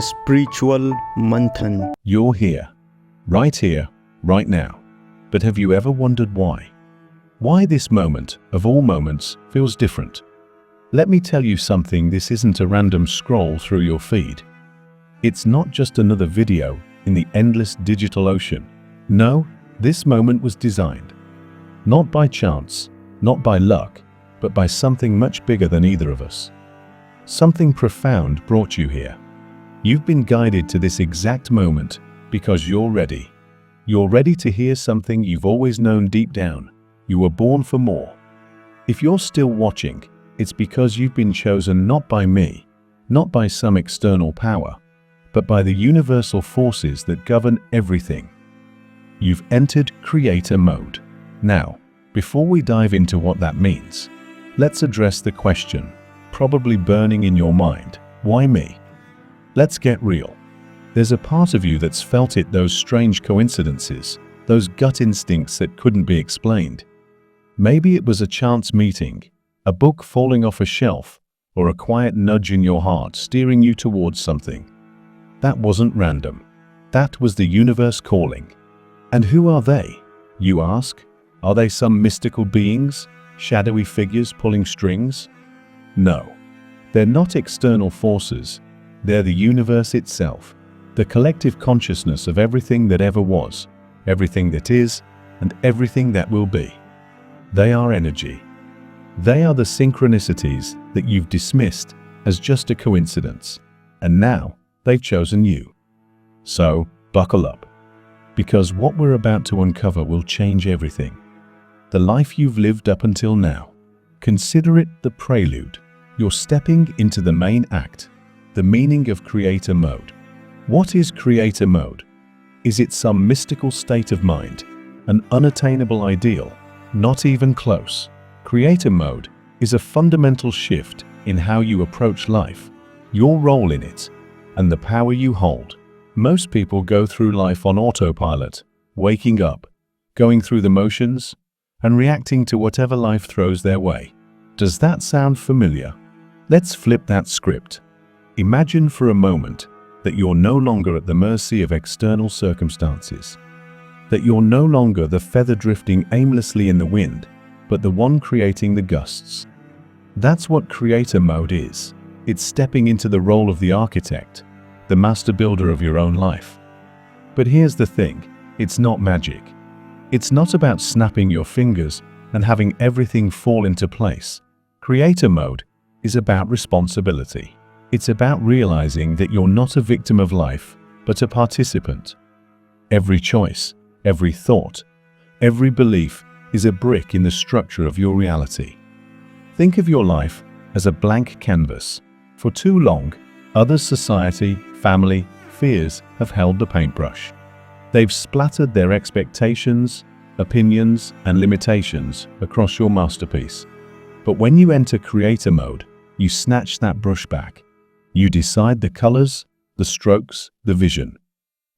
spiritual Manthan. You're here, right now. But have you ever wondered why? Why this moment, of all moments, feels different? Let me tell you something, this isn't a random scroll through your feed. It's not just another video in the endless digital ocean. No, this moment was designed. Not by chance, not by luck, but by something much bigger than either of us. Something profound brought you here. You've been guided to this exact moment because you're ready. You're ready to hear something you've always known deep down. You were born for more. If you're still watching, it's because you've been chosen not by me, not by some external power, but by the universal forces that govern everything. You've entered creator mode. Now, before we dive into what that means, let's address the question, probably burning in your mind, why me? Let's get real. There's a part of you that's felt it, those strange coincidences, those gut instincts that couldn't be explained. Maybe it was a chance meeting, a book falling off a shelf, or a quiet nudge in your heart steering you towards something. That wasn't random. That was the universe calling. And who are they, you ask? Are they some mystical beings, shadowy figures pulling strings? No, they're not external forces. They're the universe itself, the collective consciousness of everything that ever was, everything that is, and everything that will be. They are energy. They are the synchronicities that you've dismissed as just a coincidence, and now they've chosen you. So, buckle up, because what we're about to uncover will change everything. The life you've lived up until now. Consider it the prelude. You're stepping into the main act. The meaning of creator mode. What is creator mode? Is it some mystical state of mind? An unattainable ideal? Not even close. Creator mode is a fundamental shift in how you approach life, your role in it, and the power you hold. Most people go through life on autopilot, waking up, going through the motions, and reacting to whatever life throws their way. Does that sound familiar? Let's flip that script. Imagine for a moment that you're no longer at the mercy of external circumstances, that you're no longer the feather drifting aimlessly in the wind, but the one creating the gusts. That's what creator mode is. It's stepping into the role of the architect, the master builder of your own life. But here's the thing, it's not magic. It's not about snapping your fingers and having everything fall into place. Creator mode is about responsibility. It's about realizing that you're not a victim of life, but a participant. Every choice, every thought, every belief is a brick in the structure of your reality. Think of your life as a blank canvas. For too long, others, society, family, fears have held the paintbrush. They've splattered their expectations, opinions, and limitations across your masterpiece. But when you enter creator mode, you snatch that brush back. You decide the colors, the strokes, the vision.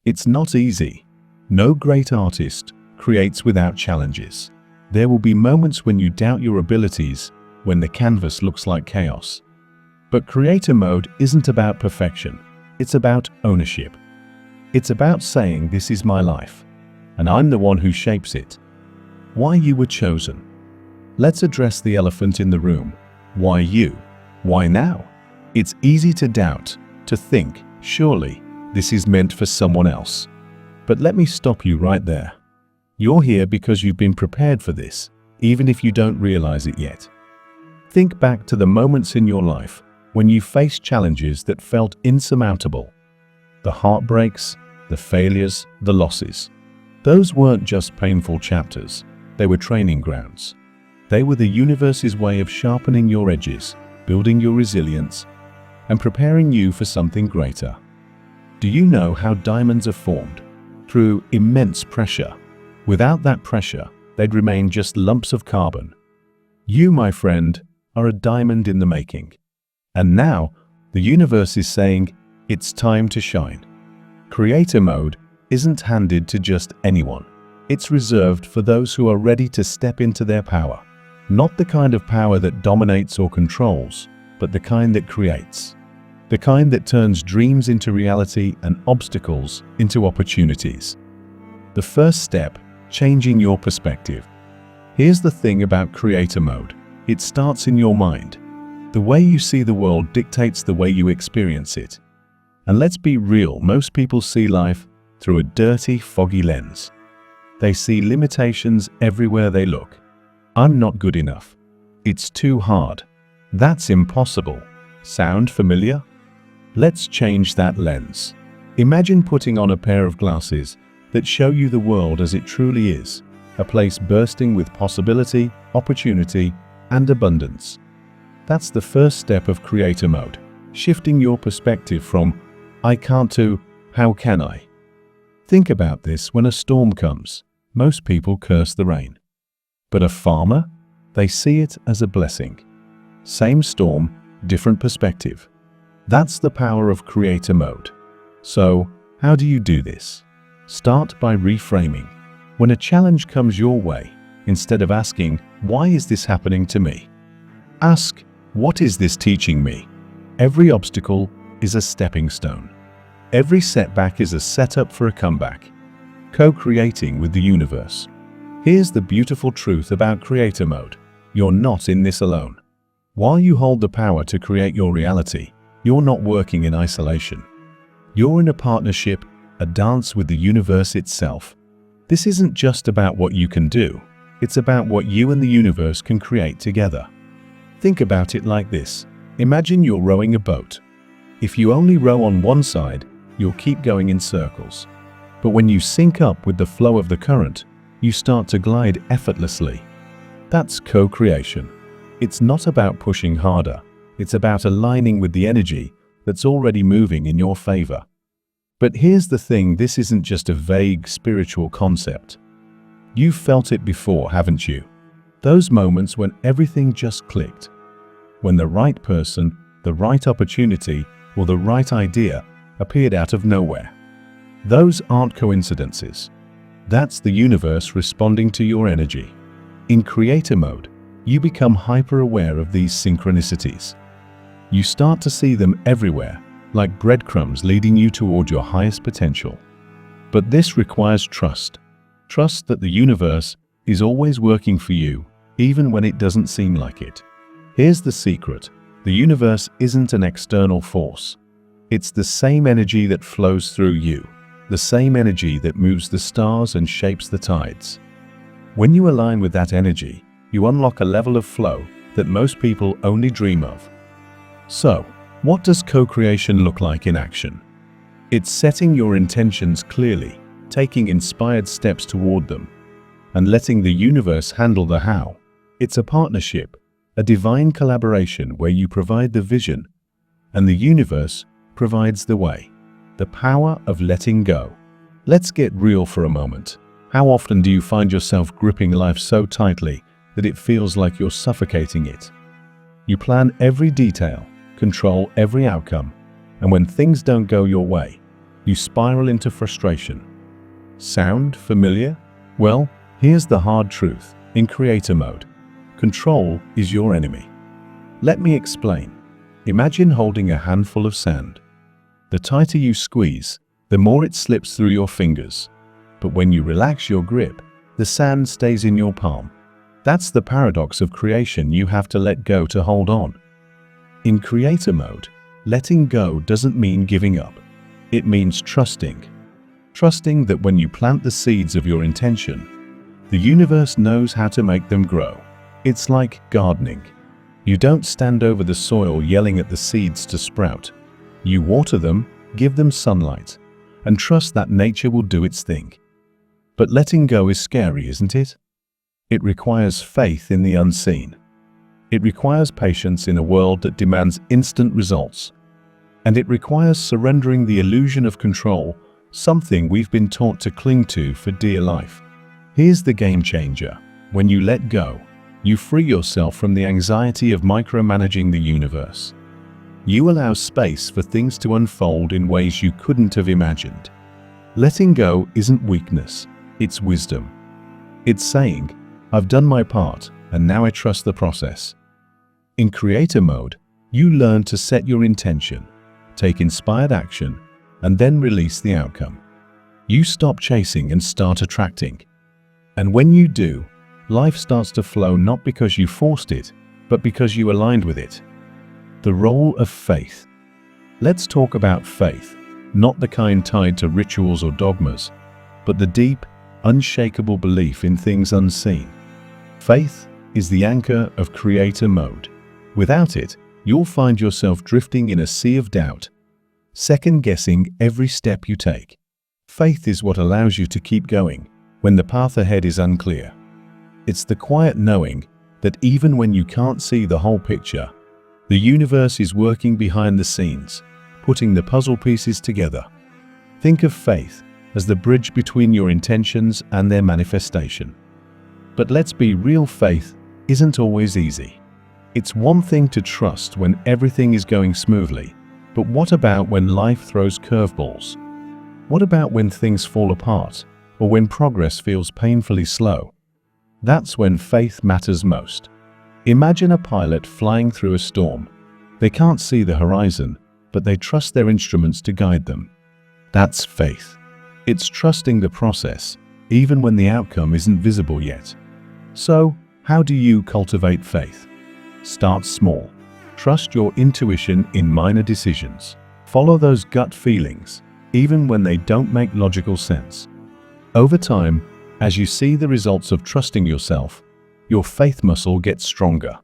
It's not easy. No great artist creates without challenges. There will be moments when you doubt your abilities, when the canvas looks like chaos. But creator mode isn't about perfection. It's about ownership. It's about saying, this is my life, and I'm the one who shapes it. Why you were chosen. Let's address the elephant in the room. Why you? Why now? It's easy to doubt, to think, surely this is meant for someone else. But let me stop you right there. You're here because you've been prepared for this, even if you don't realize it yet. Think back to the moments in your life when you faced challenges that felt insurmountable. The heartbreaks, the failures, the losses. Those weren't just painful chapters, they were training grounds. They were the universe's way of sharpening your edges, building your resilience, and preparing you for something greater. Do you know how diamonds are formed? Through immense pressure. Without that pressure, they'd remain just lumps of carbon. You, my friend, are a diamond in the making. And now, the universe is saying, it's time to shine. Creator mode isn't handed to just anyone. It's reserved for those who are ready to step into their power. Not the kind of power that dominates or controls, but the kind that creates. the kind that turns dreams into reality and obstacles into opportunities. The first step, changing your perspective. Here's the thing about creator mode. It starts in your mind. The way you see the world dictates the way you experience it. And let's be real, most people see life through a dirty, foggy lens. They see limitations everywhere they look. I'm not good enough. It's too hard. That's impossible. Sound familiar? Let's change that lens. Imagine putting on a pair of glasses that show you the world as it truly is, a place bursting with possibility, opportunity, and abundance. That's the first step of creator mode, shifting your perspective from "I can't" to "How can I?" Think about this: when a storm comes, most people curse the rain. But a farmer? They see it as a blessing. Same storm, different perspective. That's the power of creator mode. So, how do you do this? Start by reframing. When a challenge comes your way, instead of asking, "Why is this happening to me?" ask, "What is this teaching me?" Every obstacle is a stepping stone. Every setback is a setup for a comeback. Co-creating with the universe. Here's the beautiful truth about creator mode. You're not in this alone. While you hold the power to create your reality, you're not working in isolation. You're in a partnership, a dance with the universe itself. This isn't just about what you can do. It's about what you and the universe can create together. Think about it like this. Imagine you're rowing a boat. If you only row on one side, you'll keep going in circles. But when you sync up with the flow of the current, you start to glide effortlessly. That's co-creation. It's not about pushing harder. It's about aligning with the energy that's already moving in your favor. But here's the thing, this isn't just a vague spiritual concept. You've felt it before, haven't you? Those moments when everything just clicked. When the right person, the right opportunity, or the right idea appeared out of nowhere. Those aren't coincidences. That's the universe responding to your energy. In creator mode, you become hyper-aware of these synchronicities. You start to see them everywhere, like breadcrumbs leading you toward your highest potential. But this requires trust. Trust that the universe is always working for you, even when it doesn't seem like it. Here's the secret. The universe isn't an external force. It's the same energy that flows through you, the same energy that moves the stars and shapes the tides. When you align with that energy, you unlock a level of flow that most people only dream of. So, what does co-creation look like in action? It's setting your intentions clearly, taking inspired steps toward them, and letting the universe handle the how. It's a partnership, a divine collaboration where you provide the vision, and the universe provides the way. The power of letting go. Let's get real for a moment. How often do you find yourself gripping life so tightly that it feels like you're suffocating it? You plan every detail, control every outcome, and when things don't go your way, you spiral into frustration. Sound familiar? Well, here's the hard truth. In creator mode, control is your enemy. Let me explain. Imagine holding a handful of sand. The tighter you squeeze, the more it slips through your fingers. But when you relax your grip, the sand stays in your palm. That's the paradox of creation. You have to let go to hold on. In creator mode, letting go doesn't mean giving up. It means trusting. Trusting that when you plant the seeds of your intention, the universe knows how to make them grow. It's like gardening. You don't stand over the soil yelling at the seeds to sprout. You water them, give them sunlight, and trust that nature will do its thing. But letting go is scary, isn't it? It requires faith in the unseen. It requires patience in a world that demands instant results. And it requires surrendering the illusion of control, something we've been taught to cling to for dear life. Here's the game changer. When you let go, you free yourself from the anxiety of micromanaging the universe. You allow space for things to unfold in ways you couldn't have imagined. Letting go isn't weakness, it's wisdom. It's saying, "I've done my part, and now I trust the process." In creator mode, you learn to set your intention. take inspired action, and then release the outcome. You stop chasing and start attracting. And when you do, life starts to flow not because you forced it, but because you aligned with it. The role of faith. Let's talk about faith, not the kind tied to rituals or dogmas, but the deep, unshakable belief in things unseen. Faith is the anchor of creator mode. Without it, you'll find yourself drifting in a sea of doubt, second-guessing every step you take. Faith is what allows you to keep going when the path ahead is unclear. It's the quiet knowing that even when you can't see the whole picture, the universe is working behind the scenes, putting the puzzle pieces together. Think of faith as the bridge between your intentions and their manifestation. But let's be real, faith isn't always easy. It's one thing to trust when everything is going smoothly, but what about when life throws curveballs? What about when things fall apart, or when progress feels painfully slow? That's when faith matters most. Imagine a pilot flying through a storm. They can't see the horizon, but they trust their instruments to guide them. That's faith. It's trusting the process, even when the outcome isn't visible yet. So, how do you cultivate faith? Start small. Trust your intuition in minor decisions. Follow those gut feelings, even when they don't make logical sense. Over time, as you see the results of trusting yourself, your faith muscle gets stronger.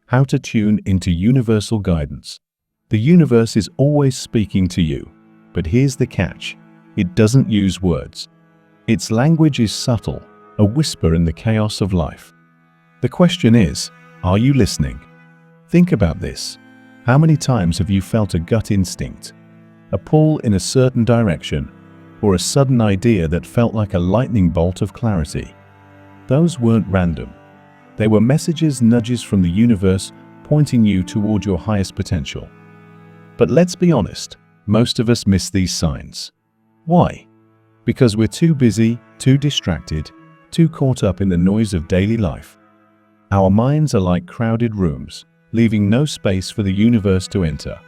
How to tune into universal guidance. The universe is always speaking to you, but here's the catch. It doesn't use words. Its language is subtle, a whisper in the chaos of life. The question is, are you listening? Think about this. How many times have you felt a gut instinct, a pull in a certain direction, or a sudden idea that felt like a lightning bolt of clarity? Those weren't random. They were messages, nudges from the universe pointing you toward your highest potential. But let's be honest, most of us miss these signs. Why? Because we're too busy, too distracted, too caught up in the noise of daily life. Our minds are like crowded rooms, leaving no space for the universe to enter.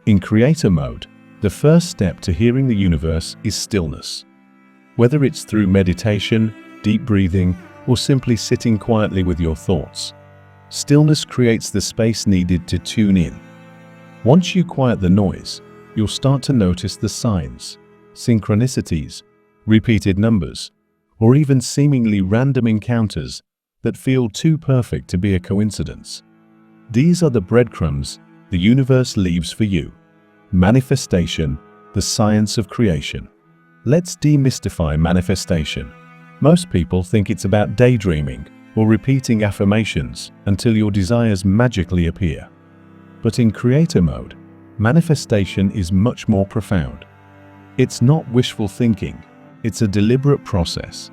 In creator mode, the first step to hearing the universe is stillness. Whether it's through meditation, deep breathing, or simply sitting quietly with your thoughts, stillness creates the space needed to tune in. Once you quiet the noise, you'll start to notice the signs, synchronicities, repeated numbers, or even seemingly random encounters that feel too perfect to be a coincidence. These are the breadcrumbs the universe leaves for you. Manifestation, the science of creation. Let's demystify manifestation. Most people think it's about daydreaming or repeating affirmations until your desires magically appear. But in creator mode, manifestation is much more profound. It's not wishful thinking, it's a deliberate process,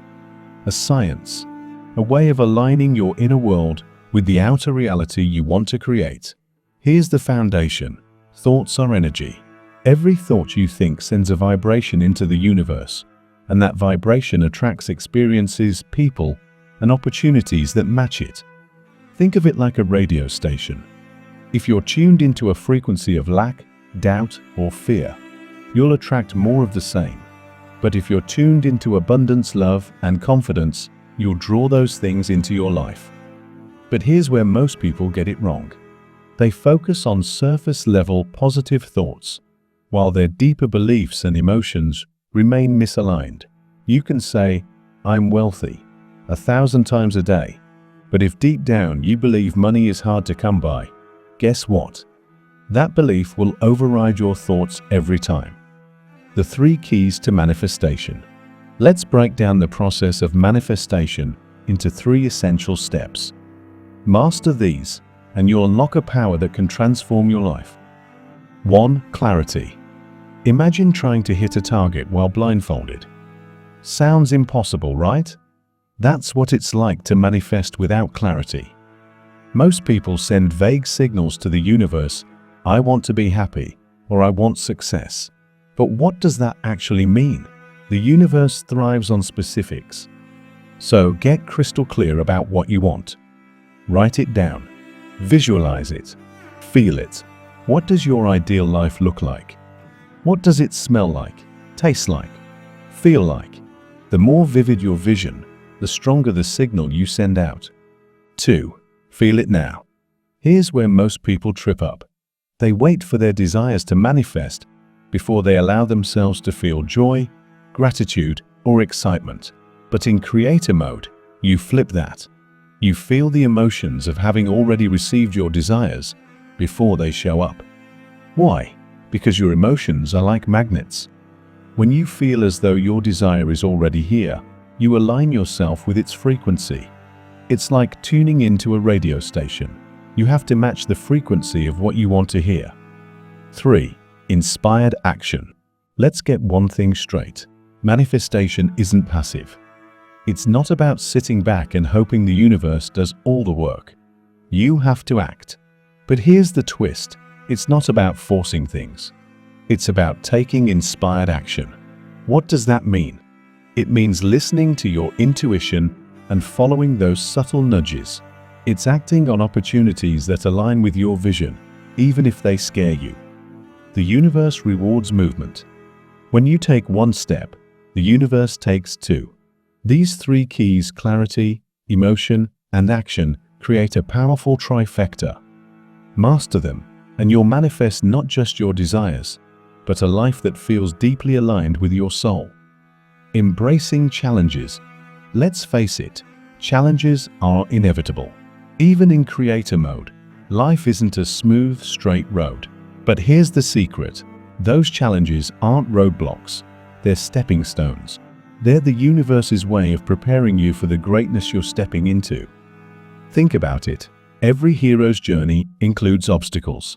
a science, a way of aligning your inner world with the outer reality you want to create. Here's the foundation. Thoughts are energy. Every thought you think sends a vibration into the universe, and that vibration attracts experiences, people, and opportunities that match it. Think of it like a radio station. If you're tuned into a frequency of lack, doubt, or fear, you'll attract more of the same. But if you're tuned into abundance, love, and confidence, you'll draw those things into your life. But here's where most people get it wrong. They focus on surface-level positive thoughts, while their deeper beliefs and emotions remain misaligned. You can say, "I'm wealthy," 1,000 times a day, but if deep down you believe money is hard to come by, guess what? That belief will override your thoughts every time. The 3 keys to manifestation. Let's break down the process of manifestation into 3 essential steps. Master these, and you'll unlock a power that can transform your life. 1. Clarity. Imagine trying to hit a target while blindfolded. Sounds impossible, right? That's what it's like to manifest without clarity. Most people send vague signals to the universe, "I want to be happy," or "I want success." But what does that actually mean? The universe thrives on specifics. So get crystal clear about what you want. Write it down. Visualize it. Feel it. What does your ideal life look like? What does it smell like, taste like, feel like? The more vivid your vision, the stronger the signal you send out. 2. Feel it now. Here's where most people trip up. They wait for their desires to manifest before they allow themselves to feel joy, gratitude, or excitement. But in creator mode, you flip that. You feel the emotions of having already received your desires before they show up. Why? Because your emotions are like magnets. When you feel as though your desire is already here, you align yourself with its frequency. It's like tuning into a radio station. You have to match the frequency of what you want to hear. 3. Inspired action. Let's get one thing straight. Manifestation isn't passive. It's not about sitting back and hoping the universe does all the work. You have to act. But here's the twist. It's not about forcing things. It's about taking inspired action. What does that mean? It means listening to your intuition and following those subtle nudges. It's acting on opportunities that align with your vision, even if they scare you. The universe rewards movement. When you take one step, the universe takes two. These three keys, clarity, emotion, and action, create a powerful trifecta. Master them, and you'll manifest not just your desires, but a life that feels deeply aligned with your soul. Embracing challenges. Let's face it, challenges are inevitable. Even in creator mode, life isn't a smooth, straight road. But here's the secret. Those challenges aren't roadblocks. They're stepping stones. They're the universe's way of preparing you for the greatness you're stepping into. Think about it. Every hero's journey includes obstacles.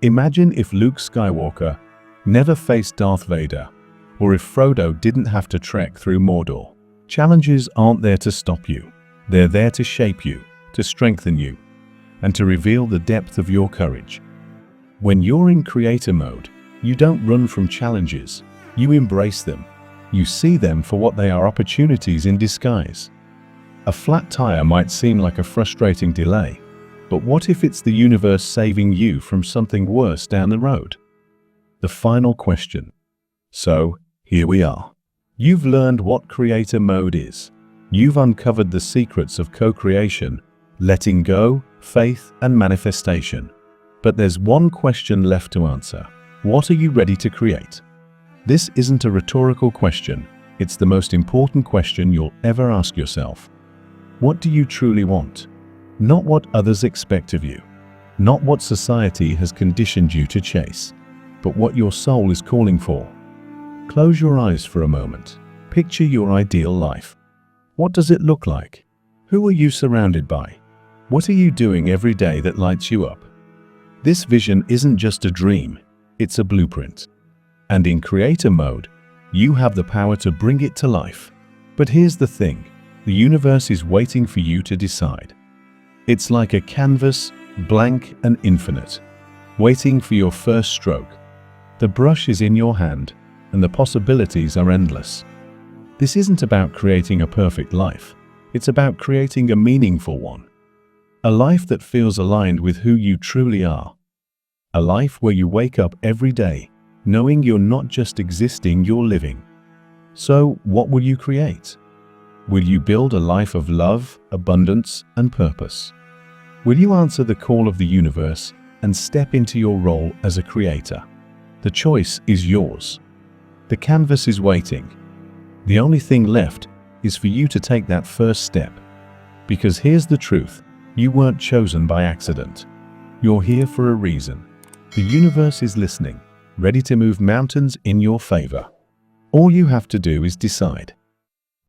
Imagine if Luke Skywalker never faced Darth Vader, or if Frodo didn't have to trek through Mordor. Challenges aren't there to stop you. They're there to shape you, to strengthen you, and to reveal the depth of your courage. When you're in creator mode, you don't run from challenges. You embrace them. You see them for what they are, opportunities in disguise. A flat tire might seem like a frustrating delay, but what if it's the universe saving you from something worse down the road? The final question. So, here we are. You've learned what creator mode is. You've uncovered the secrets of co-creation, letting go, faith, and manifestation. But there's one question left to answer. What are you ready to create? This isn't a rhetorical question. It's the most important question you'll ever ask yourself. What do you truly want? Not what others expect of you. Not what society has conditioned you to chase, but what your soul is calling for. Close your eyes for a moment. Picture your ideal life. What does it look like? Who are you surrounded by? What are you doing every day that lights you up? This vision isn't just a dream, it's a blueprint. And in creator mode, you have the power to bring it to life. But here's the thing, the universe is waiting for you to decide. It's like a canvas, blank and infinite, waiting for your first stroke. The brush is in your hand, and the possibilities are endless. This isn't about creating a perfect life. It's about creating a meaningful one. A life that feels aligned with who you truly are. A life where you wake up every day knowing you're not just existing, you're living. So, what will you create? Will you build a life of love, abundance, and purpose? Will you answer the call of the universe and step into your role as a creator? The choice is yours. The canvas is waiting. The only thing left is for you to take that first step. Because here's the truth. You weren't chosen by accident. You're here for a reason. The universe is listening, ready to move mountains in your favor. All you have to do is decide.